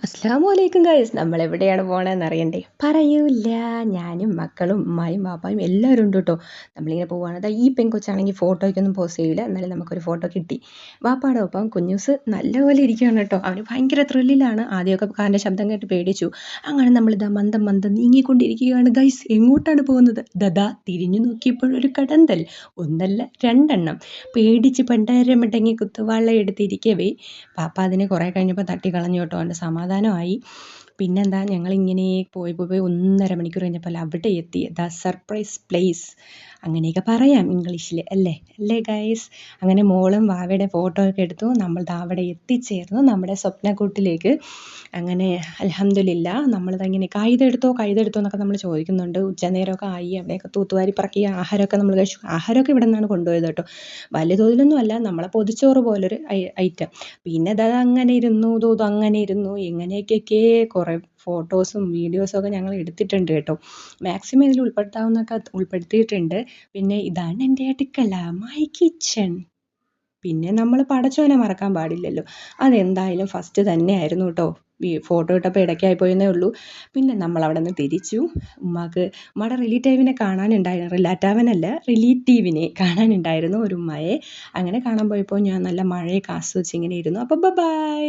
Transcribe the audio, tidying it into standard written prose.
അസ്സലാമലൈക്കും ഗൈസ്, നമ്മളെവിടെയാണ് പോകണമെന്ന് അറിയണ്ടേ? പറയൂല്ല. ഞാനും മക്കളും ഉമ്മായും പാപ്പായും എല്ലാവരും ഉണ്ട് കേട്ടോ. നമ്മളിങ്ങനെ പോവുകയാണ്. അതാ ഈ പെൺകൊച്ചാണെങ്കിൽ ഫോട്ടോയ്ക്കൊന്നും പോസ്റ്റ് ചെയ്യില്ല, എന്നാലും നമുക്കൊരു ഫോട്ടോ കിട്ടി. വാപ്പാടെ ഒപ്പം കുഞ്ഞൂസ് നല്ലപോലെ ഇരിക്കുകയാണ് കേട്ടോ. അവന് ഭയങ്കര ത്രില്ലിലാണ്. ആദ്യമൊക്കെ കാറിൻ്റെ ശബ്ദം കേട്ട് പേടിച്ചു. അങ്ങനെ നമ്മളിതാ മന്ദം മന്ദം നീങ്ങിക്കൊണ്ടിരിക്കുകയാണ് ഗൈസ്. എങ്ങോട്ടാണ് പോകുന്നത്? ദാ തിരിഞ്ഞു നോക്കിയപ്പോഴൊരു കടന്തൽ. ഒന്നല്ല രണ്ടെണ്ണം. പേടിച്ച് പണ്ടാരമിട്ടങ്ങി കുത്തുവാള എടുത്തിരിക്കവേ പാപ്പ അതിനെ കുറേ കഴിഞ്ഞപ്പോൾ തട്ടിക്കളഞ്ഞു കേട്ടോ. അവൻ്റെ സമാധാനമായി. പിന്നെന്താ, ഞങ്ങളിങ്ങനെ പോയി 1.5 മണിക്കൂർ കഴിഞ്ഞപ്പോൾ അവിടെ എത്തി. ദ സർപ്രൈസ് പ്ലേസ്, അങ്ങനെയൊക്കെ പറയാം ഇംഗ്ലീഷിൽ, അല്ലേ ഗൈസ്? അങ്ങനെ മോളും വാവയുടെ ഫോട്ടോ ഒക്കെ എടുത്തു. നമ്മൾ അവിടെ എത്തിച്ചേർന്നു നമ്മുടെ സ്വപ്നക്കൂട്ടിലേക്ക്. അങ്ങനെ അൽഹംദുലില്ലാ നമ്മളിതങ്ങനെ കൈതെടുത്തോ എന്നൊക്കെ നമ്മൾ ചോദിക്കുന്നുണ്ട്. ഉച്ചനേരമൊക്കെ ആയി. അവിടെയൊക്കെ തൂത്തുവാരി പറക്കി ആഹാരമൊക്കെ നമ്മൾ കഴിച്ചു. ആഹാരമൊക്കെ ഇവിടെ നിന്നാണ് കൊണ്ടുപോയത് കേട്ടോ. വലിയ തോതിലൊന്നും അല്ല, നമ്മളെ പൊതിച്ചോറ് പോലൊരു ഐറ്റം. പിന്നെ അങ്ങനെ ഇരുന്നു അങ്ങനെ ഇരുന്നു. എങ്ങനെയൊക്കെ കുറേ ഫോട്ടോസും വീഡിയോസും ഒക്കെ ഞങ്ങൾ എടുത്തിട്ടുണ്ട് കേട്ടോ. മാക്സിമം ഇതിൽ ഉൾപ്പെടുത്താവുന്നതൊക്കെ ഉൾപ്പെടുത്തിയിട്ടുണ്ട്. പിന്നെ ഇതാണ് എൻ്റെ അടുക്കള, മൈ കിച്ചൺ. പിന്നെ നമ്മൾ പടച്ചോനെ മറക്കാൻ പാടില്ലല്ലോ. അതെന്തായാലും ഫസ്റ്റ് തന്നെയായിരുന്നു കേട്ടോ. ഫോട്ടോ ഇട്ടപ്പോൾ ഇടയ്ക്കായി പോയെന്നേ ഉള്ളൂ. പിന്നെ നമ്മൾ അവിടെ നിന്ന് തിരിച്ചു. ഉമ്മയുടെ റിലേറ്റീവിനെ കാണാനുണ്ടായിരുന്നു, ഒരു ഉമ്മയെ. അങ്ങനെ കാണാൻ പോയപ്പോൾ ഞാൻ നല്ല മഴയൊക്കെ ആസ്വദിച്ച് ഇങ്ങനെ ഇരുന്നു. അപ്പോൾ ബൈ.